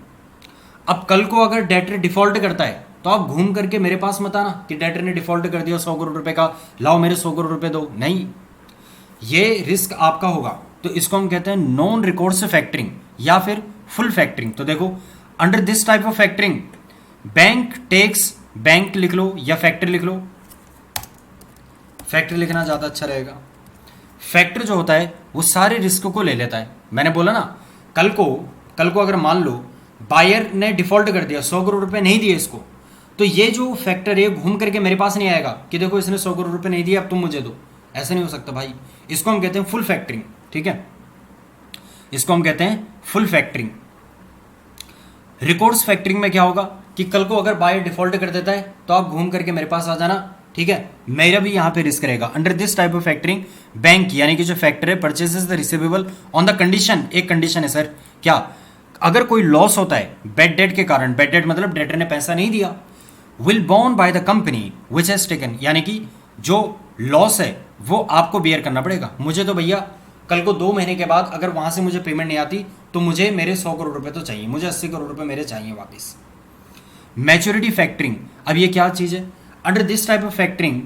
अब कल को अगर डेटर डिफॉल्ट करता है तो आप घूम करके मेरे पास मत आना कि डेटर ने डिफॉल्ट कर दिया 100 करोड़ रुपए का, लाओ मेरे 100 करोड़ रुपए दो, नहीं, ये रिस्क आपका होगा। तो इसको हम कहते हैं नॉन रिकोर्स फैक्टरिंग या फिर फुल फैक्टरिंग। तो देखो, under this type of factoring bank takes, bank लिख लो या फैक्टर लिख लो, फैक्टर लिखना ज़्यादा अच्छा रहेगा। फैक्टर जो होता है वो सारे रिस्क को ले लेता है। मैंने बोला ना, कल को अगर मान लो बायर ने डिफॉल्ट कर दिया, 100 करोड़ रुपए नहीं दिए इसको, तो ये जो फैक्टर है घूम करके मेरे पास नहीं आएगा कि देखो इसने 100 करोड़ रुपए नहीं दिए, अब तुम मुझे दो। ऐसा नहीं हो सकता भाई। इसको हम कहते हैं फुल फैक्टरिंग, ठीक है, इसको हम कहते हैं फुल फैक्टरिंग। रिकोर्स फैक्टरिंग में क्या होगा कि कल को अगर बायर डिफॉल्ट कर देता है तो आप घूम करके मेरे पास आ जाना, ठीक है, मेरा भी यहां पे रिस्क रहेगा। Under this type of factoring bank यानी कि जो फैक्टर है purchases the receivable on the condition, एक कंडीशन है सर, क्या, अगर कोई लॉस होता है बैड डेट के कारण, बैड डेट मतलब डेटर ने पैसा नहीं दिया, will borne by the company which has taken, यानी कि जो लॉस है वो आपको बियर करना पड़ेगा। मुझे तो भैया कल को 2 महीने के बाद अगर वहां से मुझे पेमेंट नहीं आती तो मुझे मेरे 100 करोड़ रुपए तो चाहिए, मुझे 80 करोड़ रुपए मेरे चाहिए वापस। मैच्योरिटी फैक्टरिंग, अब ये क्या चीज़ है, under this type of factoring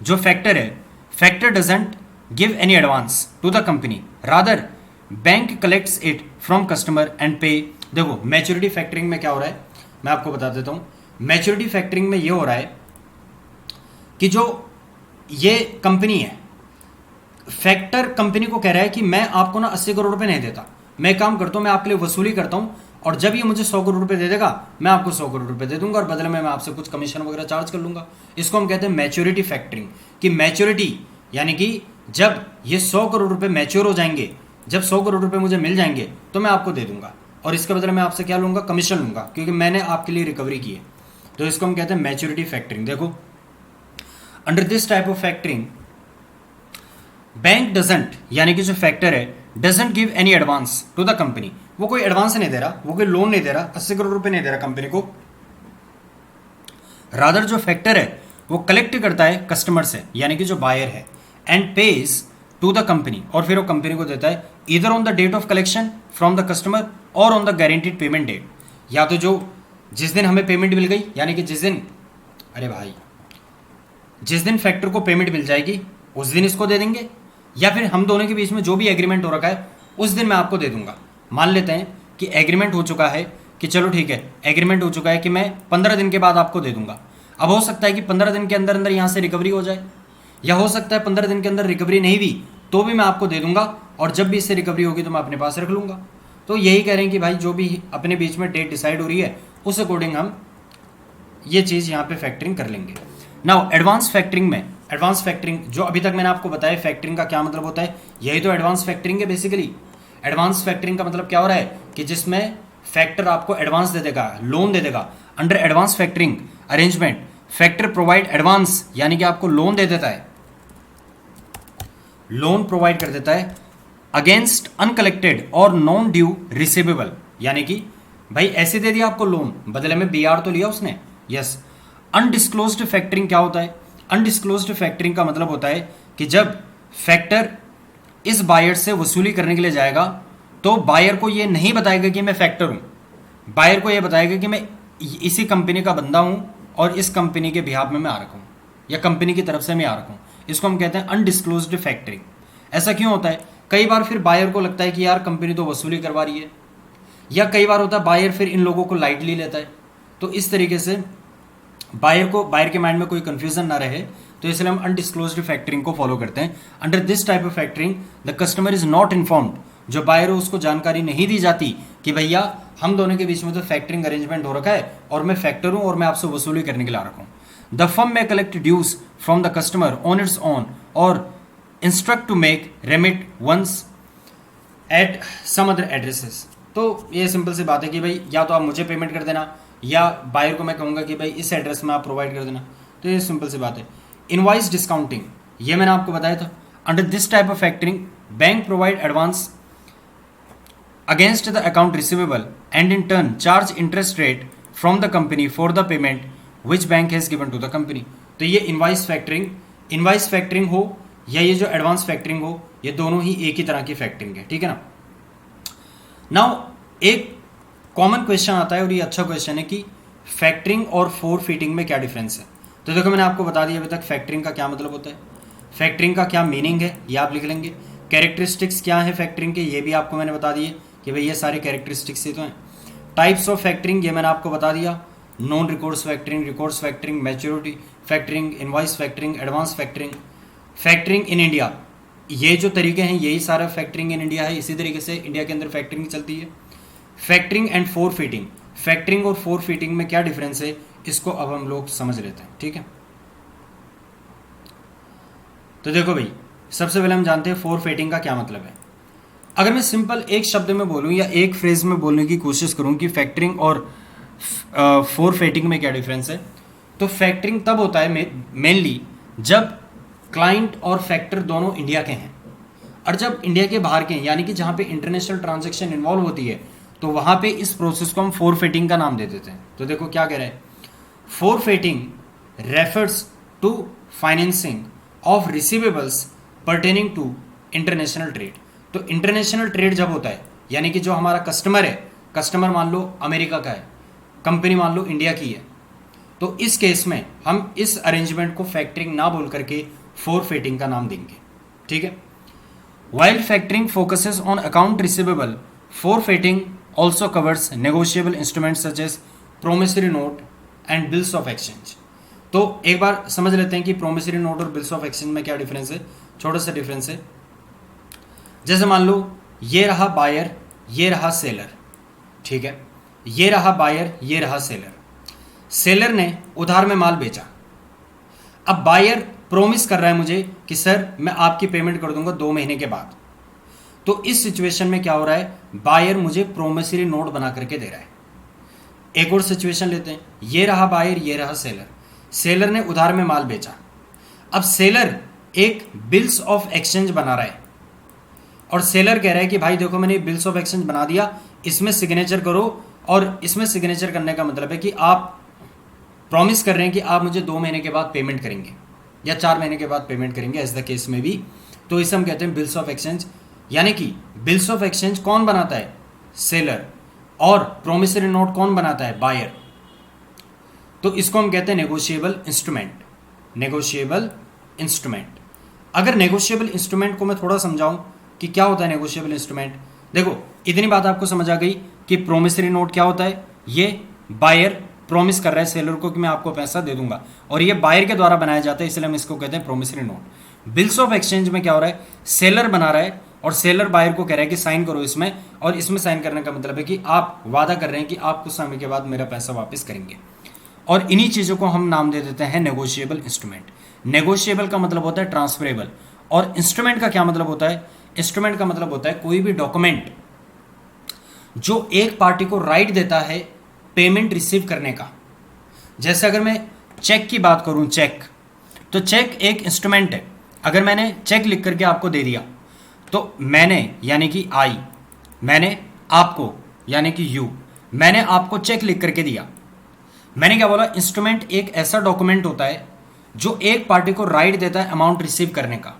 जो फैक्टर है, factor doesn't give any advance to the company, rather bank collects it from customer and pay. देखो मैच्योरिटी फैक्टरिंग में क्या हो रहा है, मैं आपको बता देता हूँ। मैच्योरिटी फैक्टरिंग में ये हो रहा है कि जो ये कंपनी है, फैक्टर कंपनी को कह रहा है कि मैं आपको ना 80 करोड़ रुपए नहीं देता, मैं काम करता हूँ, मैं आपके लिए वसूली करता हूँ, और जब ये मुझे 100 करोड़ रुपए दे देगा मैं आपको 100 करोड़ रुपए दे दूंगा और बदले में मैं आपसे कुछ कमीशन वगैरह चार्ज कर लूंगा। इसको हम कहते हैं मैच्योरिटी फैक्टरिंग। कि मैच्योरिटी यानी कि जब ये 100 करोड़ रुपए मैच्योर हो जाएंगे, जब 100 करोड़ रुपए मुझे मिल जाएंगे तो मैं आपको दे दूंगा और इसके बदले में आपसे क्या लूंगा, कमीशन लूंगा, क्योंकि मैंने आपके लिए रिकवरी की है। तो इसको हम कहते हैं मैच्योरिटी फैक्टरिंग। देखो under this type of factoring bank doesn't, यानी कि जो फैक्टर है, doesn't give any advance to the company, वो कोई एडवांस नहीं दे रहा, वो कोई लोन नहीं दे रहा, 80 करोड़ रुपए नहीं दे रहा कंपनी को। रादर जो फैक्टर है वो कलेक्ट करता है कस्टमर से, यानी कि जो बायर है, and pays to the company, और फिर वो कंपनी को देता है इधर on the date of collection from the customer और on the guaranteed payment date. या तो जो जिस दिन हमें पेमेंट मिल गई, यानी कि जिस दिन, अरे भाई जिस दिन फैक्टर को पेमेंट मिल जाएगी उस दिन इसको दे देंगे, या फिर हम दोनों के बीच में जो भी एग्रीमेंट हो रखा है उस दिन मैं आपको दे दूंगा। मान लेते हैं कि एग्रीमेंट हो चुका है कि चलो ठीक है, एग्रीमेंट हो चुका है कि मैं 15 दिन के बाद आपको दे दूंगा। अब हो सकता है कि 15 दिन के अंदर अंदर यहाँ से रिकवरी हो जाए, या हो सकता है 15 दिन के अंदर रिकवरी नहीं हुई तो भी मैं आपको दे दूंगा, और जब भी इससे रिकवरी होगी तो मैं अपने पास रख लूंगा। तो यही कह रहे हैं कि भाई जो भी अपने बीच में डेट डिसाइड हो रही है उस अकॉर्डिंग हम ये चीज़ यहाँ पे फैक्टरिंग कर लेंगे। नाउ एडवांस फैक्टरिंग में, एडवांस फैक्टरिंग जो अभी तक मैंने आपको बताया फैक्टरिंग का क्या मतलब होता है, यही तो एडवांस फैक्टरिंग है बेसिकली। एडवांस फैक्टरिंग का मतलब क्या हो रहा है कि जिसमें फैक्टर आपको एडवांस दे देगा, लोन दे देगा। Under advance factoring arrangement factor provide advance, यानी कि आपको लोन दे देता है, लोन प्रोवाइड कर देता है अगेंस्ट अनकलेक्टेड और नॉन ड्यू रिसीवेबल, यानी कि भाई ऐसे दे दिया आपको लोन, बदले में बीआर तो लिया उसने, यस। अनडिस्क्लोज्ड फैक्टरिंग क्या होता है, अनडिस्क्लोज्ड फैक्टरिंग का मतलब होता है कि जब फैक्टर इस बायर से वसूली करने के लिए जाएगा तो बायर को ये नहीं बताएगा कि मैं फैक्टर हूं, बायर को ये बताएगा कि मैं इसी कंपनी का बंदा हूं और इस कंपनी के बिहाफ में मैं आ रखा हूं, या कंपनी की तरफ से मैं आ रखा हूं। इसको हम कहते हैं अनडिस्क्लोज्ड फैक्टरिंग। ऐसा क्यों होता है, कई बार फिर बायर को लगता है कि यार कंपनी तो वसूली करवा रही है, या कई बार होता है बायर फिर इन लोगों को लाइटली लेता है। तो इस तरीके से बायर के माइंड में कोई कंफ्यूजन ना रहे, तो इसलिए हम अनडिस्क्लोज्ड फैक्टरिंग को फॉलो करते हैं। Under this type of factoring the customer is not informed, जो बायर हो उसको जानकारी नहीं दी जाती कि भैया हम दोनों के बीच में तो फैक्टरिंग अरेंजमेंट हो रखा है और मैं फैक्टर हूं और मैं आपसे वसूली करने के लिए आ रखा हूं। The firm may collect dues from the customer on its own और instruct to make remit once at some other addresses. तो ये सिंपल सी बात है कि भाई या तो आप मुझे पेमेंट कर देना, या बायर को मैं कहूँगा कि भाई इस एड्रेस में आप प्रोवाइड कर देना। तो ये सिंपल सी बात है। इनवॉइस डिस्काउंटिंग, ये मैंने आपको बताया था। Under this type of factoring bank provide advance against the account receivable and in turn charge interest rate from the company for the payment which bank has given to the company. तो ये invoice factoring हो या ये जो advance factoring हो, ये दोनों ही एक ही तरह की फैक्टरिंग है, ठीक है ना। नाउ एक कॉमन क्वेश्चन आता है और ये अच्छा क्वेश्चन है कि फैक्टरिंग और फोरफिटिंग में क्या डिफरेंस है। तो देखो मैंने आपको बता दिया अभी तक फैक्टरिंग का क्या मतलब होता है, फैक्टरिंग का क्या मीनिंग है ये आप लिख लेंगे, कैरेक्टरिस्टिक्स क्या है फैक्टरिंग के ये भी आपको मैंने बता दिए कि भाई ये सारे कैरेक्टरिस्टिक्स ही तो हैं। टाइप्स ऑफ फैक्टरिंग ये मैंने आपको बता दिया, non records factoring, records factoring, maturity factoring, invoice factoring, advance factoring, factoring in India. ये जो तरीके हैं यही सारा फैक्टरिंग इन इंडिया है, इसी तरीके से इंडिया के अंदर फैक्टरिंग चलती है। फैक्टरिंग एंड फोरफिटिंग, फैक्टरिंग और फोरफिटिंग में क्या डिफरेंस है इसको अब हम लोग समझ लेते हैं, ठीक है। तो देखो भाई सबसे पहले हम जानते हैं फोरफिटिंग का क्या मतलब है। अगर मैं सिंपल एक शब्द में बोलूं या एक फ्रेज में बोलने की कोशिश करूं कि फैक्टरिंग और फोरफिटिंग में क्या डिफरेंस है, तो फैक्टरिंग तब होता है मेनली जब क्लाइंट और फैक्टर दोनों इंडिया के हैं, और जब इंडिया के बाहर के हैं यानी कि जहां पे इंटरनेशनल ट्रांजैक्शन इन्वॉल्व होती है तो वहां पे इस प्रोसेस को हम फोरफिटिंग का नाम दे देते हैं। तो देखो क्या कह रहा है, forfaiting refers to financing of receivables pertaining to international trade. तो इंटरनेशनल ट्रेड जब होता है यानी कि जो हमारा कस्टमर है, कस्टमर मान लो अमेरिका का है, कंपनी मान लो इंडिया की है, तो इस केस में हम इस अरेंजमेंट को फैक्टरिंग ना बोल करके फोरफेटिंग का नाम देंगे। ठीक है। While factoring focuses on account receivable, forfaiting also covers negotiable instruments such as promissory note and bills of exchange. तो एक बार समझ लेते हैं कि प्रोमिसरी नोट और बिल्स ऑफ एक्सचेंज में क्या डिफरेंस है। छोटा सा डिफरेंस है। जैसे मान लो ये रहा बायर, ये रहा सेलर। ठीक है, ये रहा बायर, ये रहा सेलर। सेलर ने उधार में माल बेचा। अब बायर प्रोमिस कर रहा है मुझे कि सर मैं आपकी पेमेंट कर दूंगा 2 महीने के बाद। तो इस सिचुएशन में क्या हो रहा है, बायर मुझे प्रोमिसरी नोट बना करके दे रहा है। एक और सिचुएशन लेते हैं, ये रहा बायर, ये रहा सेलर। सेलर ने उधार में माल बेचा। अब सेलर एक बिल्स ऑफ एक्सचेंज बना रहा है और सेलर कह रहा है कि भाई देखो मैंने बिल्स ऑफ एक्सचेंज बना दिया, इसमें सिग्नेचर करो। और इसमें सिग्नेचर करने का मतलब है कि आप प्रॉमिस कर रहे हैं कि आप मुझे 2 महीने के बाद पेमेंट करेंगे या 4 महीने के बाद पेमेंट करेंगे, एज द केस में भी। तो इसे हम कहते हैं बिल्स ऑफ एक्सचेंज। यानी कि बिल्स ऑफ एक्सचेंज कौन बनाता है, सेलर, और प्रोमिसरी नोट कौन बनाता है, बायर। तो इसको हम कहते हैं नेगोशिएबल इंस्ट्रूमेंट। Negotiable instrument. अगर नेगोशिएबल इंस्ट्रूमेंट को मैं थोड़ा समझाऊं कि क्या होता है नेगोशिएबल इंस्ट्रूमेंट, देखो इतनी बात आपको समझ आ गई कि प्रोमिसरी नोट क्या होता है। ये बायर प्रॉमिस कर रहा है सेलर को कि मैं आपको पैसा दे दूंगा, और ये बायर के द्वारा बनाया जाता है, इसलिए हम इसको कहते हैं promissory note. Bills of exchange में क्या हो रहा है, सेलर बना रहा है और सेलर बायर को कह रहा है कि साइन करो इसमें, और इसमें साइन करने का मतलब है कि आप वादा कर रहे हैं कि आप कुछ समय के बाद मेरा पैसा वापस करेंगे। और इन्हीं चीज़ों को हम नाम दे देते हैं नेगोशिएबल इंस्ट्रूमेंट। नेगोशिएबल का मतलब होता है ट्रांसफरेबल, और इंस्ट्रूमेंट का क्या मतलब होता है, इंस्ट्रूमेंट का मतलब होता है कोई भी डॉक्यूमेंट जो एक पार्टी को राइट देता है पेमेंट रिसीव करने का। जैसे अगर मैं चेक की बात करूं, चेक, तो चेक एक इंस्ट्रूमेंट है। अगर मैंने चेक लिख करके आपको दे दिया तो मैंने यानी कि आई, मैंने आपको यानी कि यू, मैंने आपको चेक लिख करके दिया। मैंने क्या बोला, इंस्ट्रूमेंट एक ऐसा डॉक्यूमेंट होता है जो एक पार्टी को राइट देता है अमाउंट रिसीव करने का।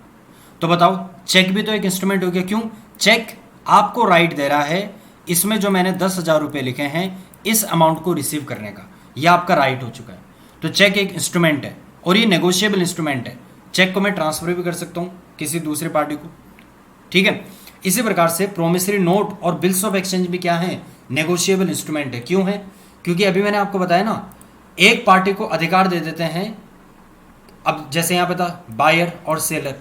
तो बताओ चेक भी तो एक इंस्ट्रूमेंट हो गया। क्यों, चेक आपको राइट दे रहा है, इसमें जो मैंने 10,000 रुपये लिखे हैं इस अमाउंट को रिसीव करने का, यह आपका राइट हो चुका है। तो चेक एक इंस्ट्रूमेंट है और ये नेगोशिएबल इंस्ट्रूमेंट है। चेक को मैं ट्रांसफर भी कर सकता हूँ किसी दूसरे पार्टी को। ठीक है, इसी प्रकार से प्रोमिसरी नोट और बिल्स ऑफ एक्सचेंज भी क्या है, नेगोशिएबल इंस्ट्रूमेंट है। क्यों है, क्योंकि अभी मैंने आपको बताया ना, एक पार्टी को अधिकार दे देते हैं। अब जैसे यहाँ पे था बायर और सेलर,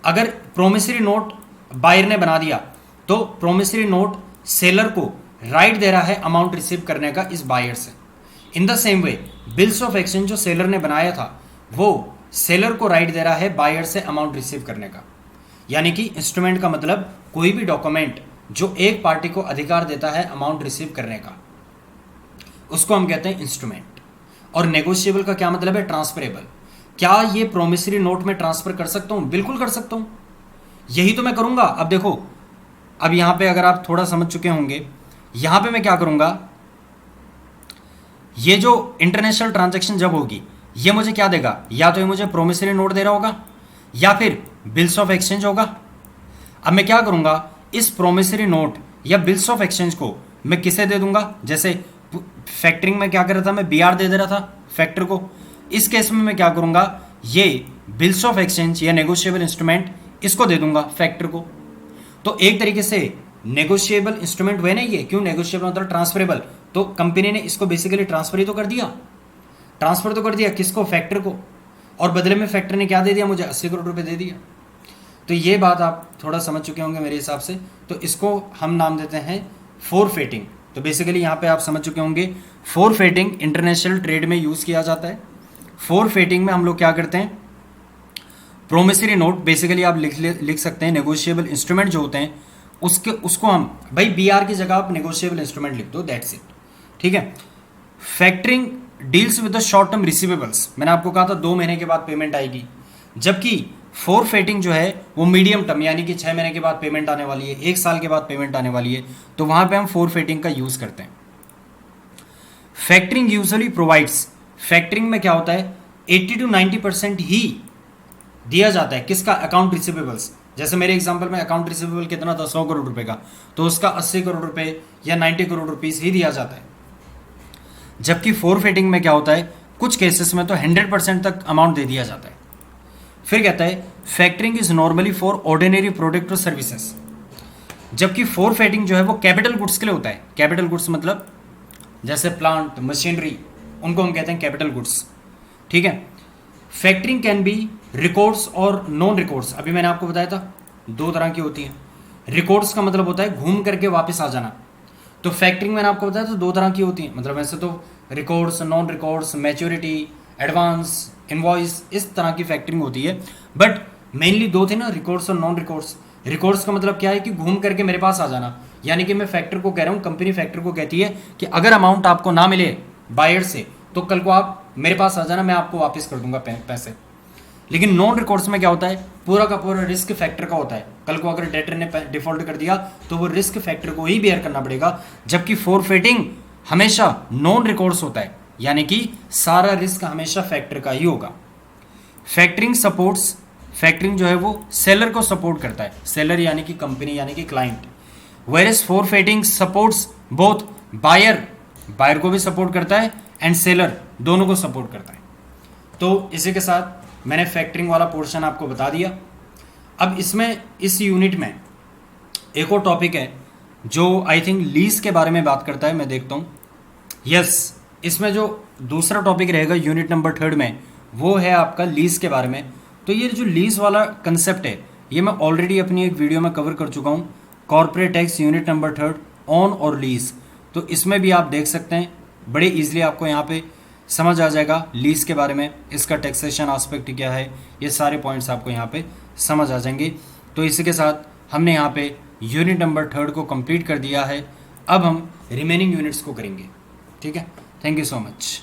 अगर प्रोमिसरी नोट बायर ने बना दिया तो प्रोमिसरी नोट सेलर को राइट दे रहा है अमाउंट रिसीव करने का इस बायर से। In the same way bills of exchange जो सेलर ने बनाया था वो सेलर को राइट दे रहा है बायर से अमाउंट रिसीव करने का। यानी कि इंस्ट्रूमेंट का मतलब कोई भी डॉक्यूमेंट जो एक पार्टी को अधिकार देता है अमाउंट रिसीव करने का, उसको हम कहते हैं इंस्ट्रूमेंट। और नेगोशिएबल का क्या मतलब है, ट्रांसफरेबल। क्या ये प्रोमिसरी नोट में ट्रांसफर कर सकता हूं, बिल्कुल कर सकता हूं, यही तो मैं करूंगा। अब देखो, अब यहां पे अगर आप थोड़ा समझ चुके होंगे, यहां पे मैं क्या करूंगा, ये जो इंटरनेशनल ट्रांजैक्शन जब होगी ये मुझे क्या देगा, या तो ये मुझे प्रोमिसरी नोट दे रहा होगा या फिर बिल्स ऑफ एक्सचेंज होगा। अब मैं क्या करूंगा, इस प्रोमिसरी नोट या बिल्स ऑफ एक्सचेंज को मैं किसे दे दूंगा, जैसे फैक्टरिंग में क्या कर रहा था, मैं बीआर दे रहा था फैक्टर को। इस केस में मैं क्या करूंगा, ये बिल्स ऑफ एक्सचेंज या नेगोशिएबल इंस्ट्रूमेंट इसको दे दूंगा फैक्टर को। तो एक तरीके से नेगोशिएबल इंस्ट्रूमेंट हुए ना ये। क्यों, नेगोशिएबल मतलब ट्रांसफरेबल। तो कंपनी ने इसको बेसिकली ट्रांसफर ही तो कर दिया, ट्रांसफर तो कर दिया किसको, फैक्टर को, और बदले में फैक्टर ने क्या दे दिया, मुझे 80 करोड़ रुपए दे दिया। तो ये बात आप थोड़ा समझ चुके होंगे मेरे हिसाब से। तो इसको हम नाम देते हैं फोरफेटिंग। तो बेसिकली यहाँ पे आप समझ चुके होंगे, फोरफेटिंग इंटरनेशनल ट्रेड में यूज़ किया जाता है। फोरफेटिंग में हम लोग क्या करते हैं, प्रोमिसरी नोट बेसिकली आप लिख सकते हैं, नेगोशिएबल इंस्ट्रूमेंट जो होते हैं उसको हम, भाई बीआर की जगह आप नेगोशिएबल इंस्ट्रूमेंट लिख दो, दैट्स इट। ठीक है। Factoring deals with the short term receivables, मैंने आपको कहा था 2 महीने के बाद पेमेंट आएगी, जबकि फोरफेटिंग जो है वो मीडियम टर्म यानी कि 6 महीने के बाद पेमेंट आने वाली है, 1 साल के बाद पेमेंट आने वाली है, तो वहां पे हम फोरफेटिंग का यूज करते हैं। फैक्टरिंग यूजुअली प्रोवाइड्स, फैक्टरिंग में क्या होता है 80 to 90% ही दिया जाता है किसका, अकाउंट रिसीवेबल्स। जैसे मेरे एग्जांपल में अकाउंट रिसीवेबल कितना था, 100 करोड़ रुपए का, तो उसका 80 करोड़ रुपए या 90 करोड़ रुपीस ही दिया जाता है। जबकि फोरफेटिंग में क्या होता है कुछ केसेस में तो 100% तक अमाउंट दे दिया जाता है। फिर कहता है factoring is normally for ordinary product और सर्विसेज, जबकि फॉरफेटिंग जो है वो कैपिटल गुड्स के लिए होता है। कैपिटल गुड्स मतलब जैसे प्लांट, मशीनरी, उनको हम कहते हैं कैपिटल गुड्स, ठीक है। फैक्टरिंग कैन बी रिकॉर्ड्स और नॉन रिकॉर्ड्स। अभी मैंने आपको बताया था दो तरह की होती हैं। रिकॉर्ड्स का मतलब होता है घूम करके वापस आ जाना, तो फैक्टरिंग मैंने आपको बताया तो दो तरह की होती है। मतलब वैसे तो records, non records, maturity, advance, invoice, इस तरह की फैक्टरिंग होती है। बट मेनली दो थे ना, रिकॉर्ड्स और नॉन रिकॉर्ड्स। रिकॉर्ड्स का मतलब क्या है कि घूम करके मेरे पास आ जाना, यानी कि मैं फैक्टर को कह रहा हूँ, कंपनी फैक्टर को कहती है कि अगर अमाउंट आपको ना मिले बायर से तो कल को आप मेरे पास आ जाना, मैं आपको वापस कर दूंगा पैसे। लेकिन नॉन रिकॉर्ड्स में क्या होता है, पूरा का पूरा रिस्क फैक्टर का होता है। कल को अगर डेटर ने डिफॉल्ट कर दिया तो वो रिस्क फैक्टर को ही बेयर करना पड़ेगा, जबकि फॉरफेटिंग हमेशा नॉन रिकॉर्ड्स होता है, यानी कि सारा रिस्क हमेशा फैक्टर का ही होगा। फैक्टरिंग सपोर्ट्स, फैक्टरिंग जो है वो सेलर को सपोर्ट करता है, सेलर यानी कि कंपनी यानी कि client. Whereas forfaiting supports both buyer, buyer को भी सपोर्ट करता है एंड सेलर, दोनों को सपोर्ट करता है। तो इसी के साथ मैंने फैक्टरिंग वाला पोर्शन आपको बता दिया। अब इसमें इस यूनिट में एक और टॉपिक है जो आई थिंक लीज के बारे में बात करता है, मैं देखता हूँ। यस, इसमें जो दूसरा टॉपिक रहेगा यूनिट नंबर 3 में वो है आपका लीज के बारे में। तो ये जो लीज वाला कंसेप्ट है ये मैं ऑलरेडी अपनी एक वीडियो में कवर कर चुका हूँ, corporate tax unit number 3 on और लीज। तो इसमें भी आप देख सकते हैं, बड़े ईजिली आपको यहाँ पे समझ आ जाएगा लीज के बारे में, इसका टैक्सेशन एस्पेक्ट क्या है, ये सारे पॉइंट्स आपको यहाँ पे समझ आ जाएंगे। तो इसी के साथ हमने यहाँ पे यूनिट नंबर 3 को कंप्लीट कर दिया है। अब हम रिमेनिंग यूनिट्स को करेंगे, ठीक है। Thank you so much.